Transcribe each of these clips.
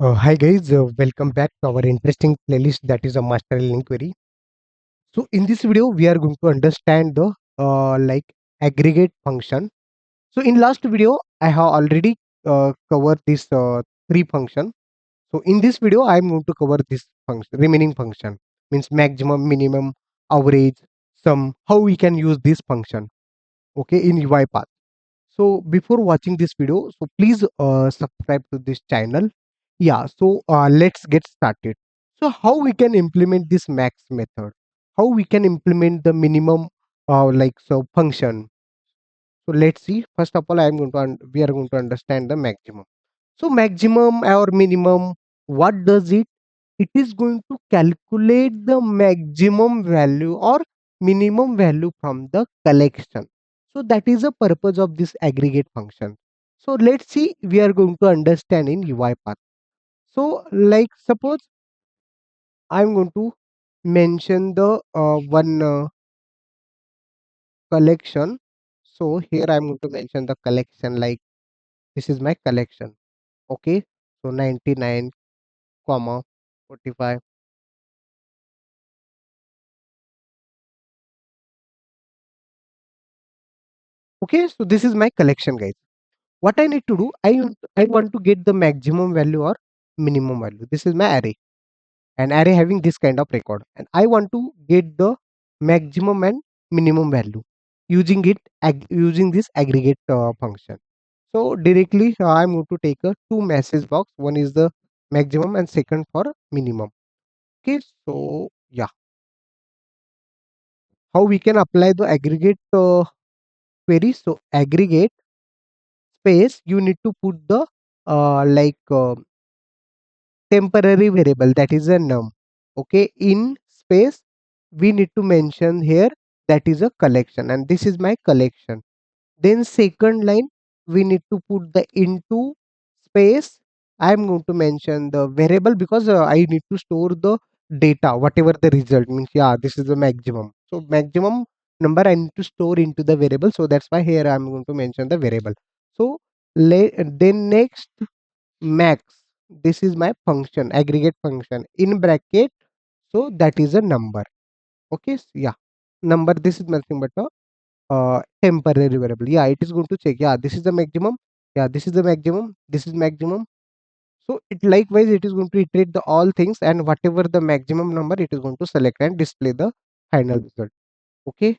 Hi guys, welcome back to our interesting playlist that is a master Linq query. So in this video, we are going to understand the aggregate function. So in last video, I have already covered this three function. So in this video, I am going to cover this function, remaining function means maximum, minimum, average, sum. How we can use this function, okay, in UiPath. So before watching this video, so please subscribe to this channel. Yeah, so let's get started. So how we can implement this max method? How we can implement the minimum function? So let's see. First of all, I am going to we are going to understand the maximum. So maximum or minimum, what does it? It is going to calculate the maximum value or minimum value from the collection. So that is the purpose of this aggregate function. So let's see, we are going to understand in UiPath. So like suppose I'm going to mention the one collection. So here I'm going to mention the collection like this is my collection. Okay. So 99 comma 45. Okay, so this is my collection, guys. What I need to do, I want to get the maximum value or minimum value. This is my array, an array having this kind of record, and I want to get the maximum and minimum value using using this aggregate function. So directly I'm going to take a two message box. One is the maximum and second for minimum. Okay, so yeah, how we can apply the aggregate query? So aggregate space, you need to put the temporary variable, that is a num. Okay, in space we need to mention here that is a collection and this is my collection. Then second line we need to put the into space. I am going to mention the variable because I need to store the data, whatever the result means. Yeah, this is the maximum, so maximum number I need to store into the variable, so that's why here I'm going to mention the variable. So then next max, this is my function, aggregate function in bracket, so that is a number. Okay, so yeah, number, this is nothing but a temporary variable. Yeah, it is going to check, yeah, this is the maximum, yeah, this is the maximum, this is maximum. So it likewise it is going to iterate the all things, and whatever the maximum number it is going to select and display the final result. Okay,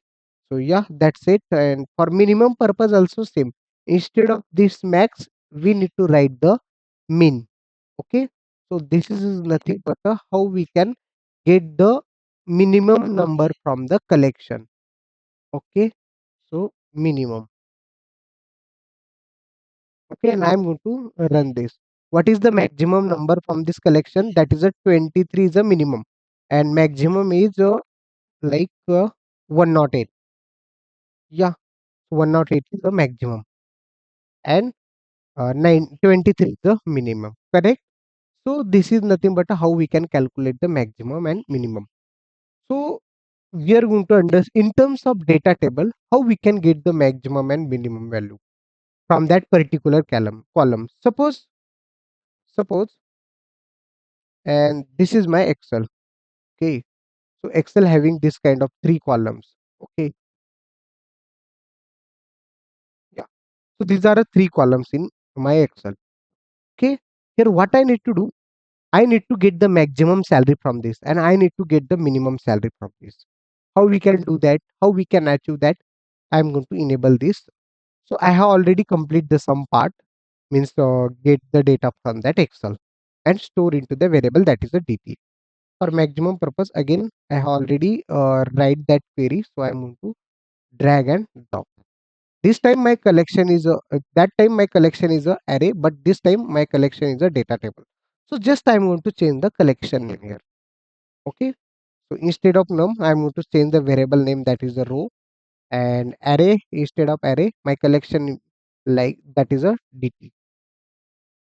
so yeah, that's it. And for minimum purpose also same, instead of this max we need to write the min. Okay, so this is nothing but how we can get the minimum number from the collection. Okay, so minimum. Okay, and I'm going to run this. What is the maximum number from this collection? That is a 23 is a minimum, and maximum is 108. Yeah, 108 is the maximum, and 23 is the minimum. Correct. So this is nothing but how we can calculate the maximum and minimum. So we are going to understand in terms of data table how we can get the maximum and minimum value from that particular column. Suppose, and this is my Excel. Okay, so Excel having this kind of three columns. Okay, yeah. So these are the three columns in my Excel. Okay, here what I need to do, I need to get the maximum salary from this, and I need to get the minimum salary from this. How we can do that? How we can achieve that? I am going to enable this. So I have already complete the sum part, means get the data from that Excel and store into the variable that is a DT. For maximum purpose, again I have already write that query, so I am going to drag and drop. This time my collection is a that time my collection is a array, but this time my collection is a data table. So just I am going to change the collection name here. Okay, so instead of num I am going to change the variable name, that is a row, and array, instead of array my collection like that is a DT.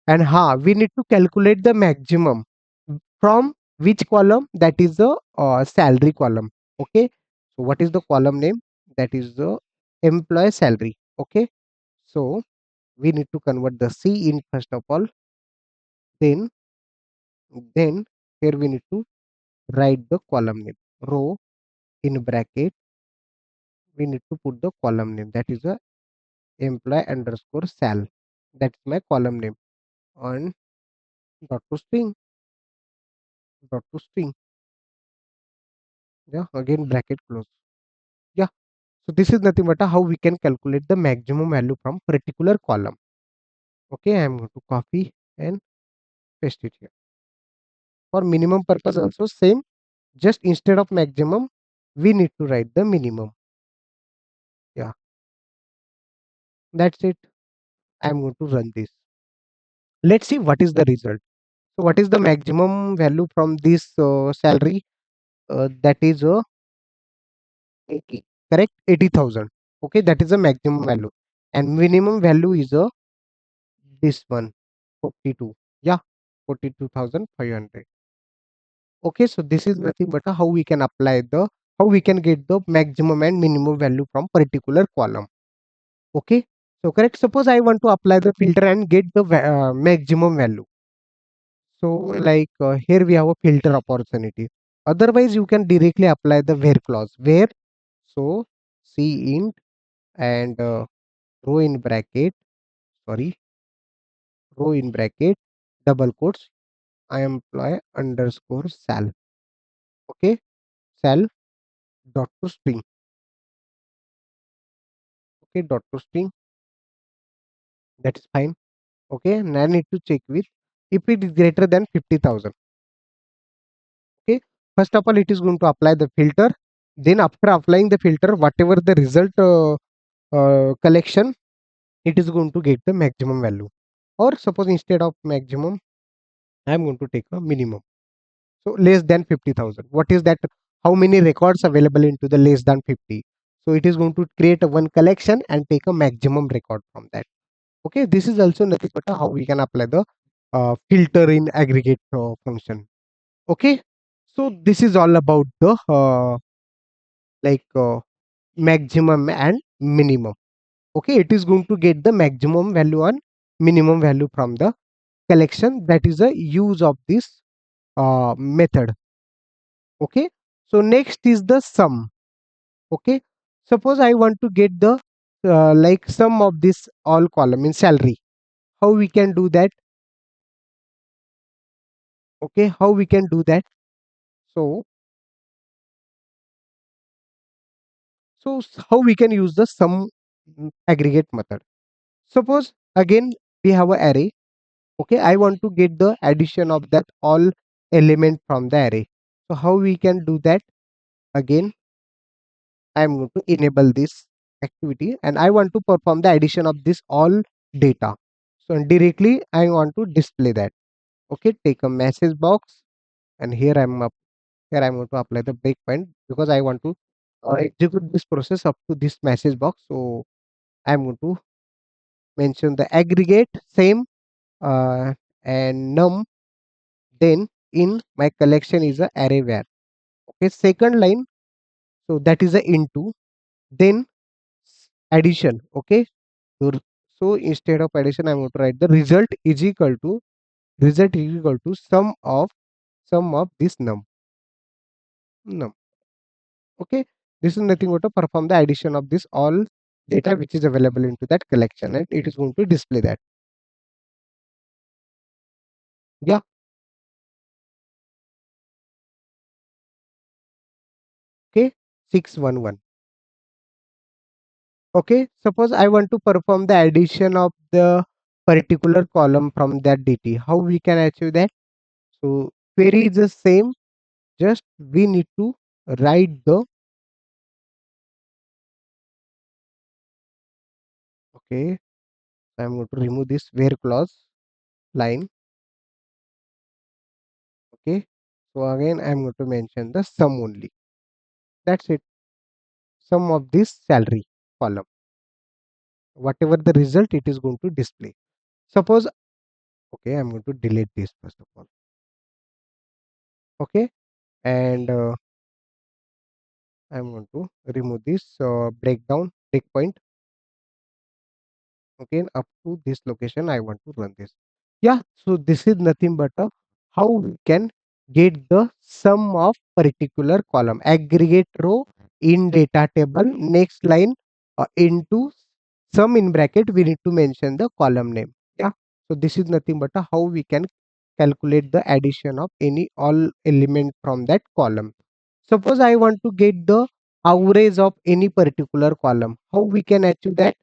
And we need to calculate the maximum from which column? That is the salary column. Okay, so what is the column name? That is the employee salary. Okay, so we need to convert the C in first of all, then Then here we need to write the column name. Row in bracket, we need to put the column name, that is a employee underscore sal. That's my column name. And dot to string, dot to string. Yeah, again bracket close. Yeah. So this is nothing but how we can calculate the maximum value from particular column. Okay, I am going to copy and paste it here. For minimum purpose also same, just instead of maximum, we need to write the minimum. Yeah, that's it. I am going to run this. Let's see what is the result. So what is the maximum value from this salary? That is 80, correct? 80,000. Okay, that is the maximum value. And minimum value is this one, 42. Yeah, 42,500. Okay, so this is nothing but how we can apply the, how we can get the maximum and minimum value from particular column. Okay, so correct. Suppose I want to apply the filter and get the maximum value. So like here we have a filter opportunity. Otherwise, you can directly apply the where clause. Where, so C int and row in bracket, sorry, row in bracket, double quotes, I employ underscore sal. Okay, sal dot to string. Okay, dot to string. That is fine. Okay, and I need to check with if it is greater than 50,000. Okay, first of all, it is going to apply the filter. Then after applying the filter, whatever the result collection, it is going to get the maximum value. Or suppose instead of maximum, I am going to take a minimum. So less than 50,000. What is that? How many records available into the less than 50? So it is going to create a one collection and take a maximum record from that. Okay, this is also nothing but how we can apply the filter in aggregate function. Okay, so this is all about the like maximum and minimum. Okay, it is going to get the maximum value and minimum value from the collection. That is the use of this method. Okay, so next is the sum. Okay, suppose I want to get the like sum of this all column in salary. How we can do that? Okay, how we can do that? So how we can use the sum aggregate method? Suppose again we have a array. Okay, I want to get the addition of that all element from the array. So how we can do that? Again, I am going to enable this activity and I want to perform the addition of this all data. So directly I want to display that. Okay, take a message box and here I'm going to apply the breakpoint because I want to execute this process up to this message box. So I'm going to mention the aggregate same and num, then in my collection is a array where. Okay, second line, so that is a into, then addition. Okay, so, so instead of addition I'm going to write the result is equal to sum of this num. Okay, this is nothing but to perform the addition of this all data which is available into that collection and it is going to display that. Yeah, 611. Okay, suppose I want to perform the addition of the particular column from that dt. How we can achieve that? So query is the same, just we need to write the, okay, I'm going to remove this where clause line. Okay, so again I'm going to mention the sum only. That's it. Sum of this salary column. Whatever the result it is going to display. Suppose, okay, I'm going to delete this first of all. Okay, and I'm going to remove this breakdown breakpoint. Okay, up to this location I want to run this. Yeah, so this is nothing but how we can get the sum of particular column. Aggregate row in data table, next line into sum in bracket, we need to mention the column name. Yeah. So this is nothing but how we can calculate the addition of any all element from that column. Suppose I want to get the average of any particular column. How we can achieve that?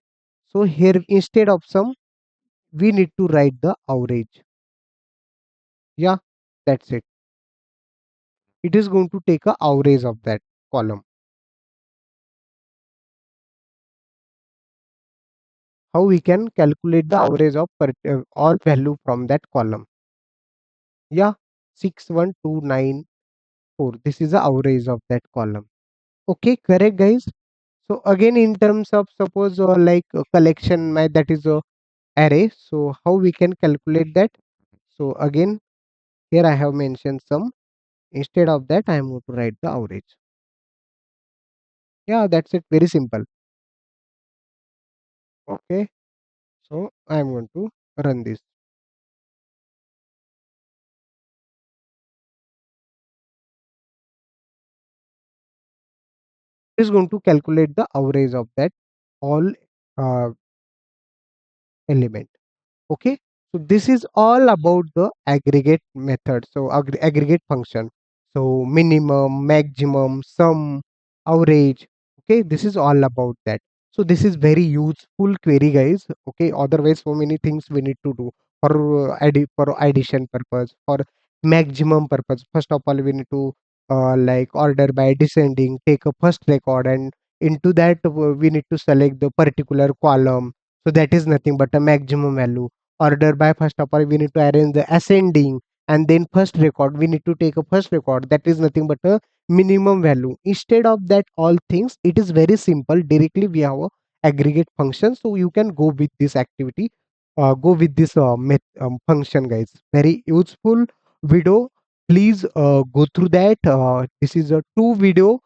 So here instead of sum, we need to write the average. Yeah, that's it. It is going to take a average of that column. How we can calculate the average of all value from that column? Yeah, 61294. This is the average of that column. Okay, correct, guys. So again, in terms of suppose like collection, my that is a array. So how we can calculate that? So again, here I have mentioned some. Instead of that, I am going to write the average. Yeah, that's it. Very simple. Okay. So I am going to run this. It is going to calculate the average of that all uh, element. Okay, so this is all about the aggregate method. So aggregate function. So minimum, maximum, sum, average. Okay, this is all about that. So this is very useful query, guys. Okay, otherwise so many things we need to do for for addition purpose, for maximum purpose. First of all, we need to like order by descending, take a first record, and into that we need to select the particular column. So that is nothing but a maximum value. Order by first of all, we need to arrange the ascending, and then first record, we need to take a first record. That is nothing but a minimum value. Instead of that all things, it is very simple. Directly we have a aggregate function. So you can go with this activity, go with this function, guys. Very useful video. Please go through that. This is a two video.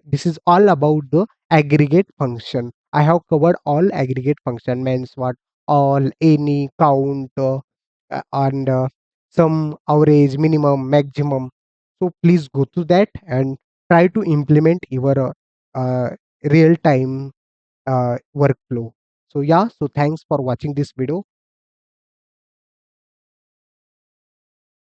This is all about the aggregate function. I have covered all aggregate function, means what, all, any, count, and some, average, minimum, maximum. So please go to that and try to implement your real time workflow. So yeah, so thanks for watching this video.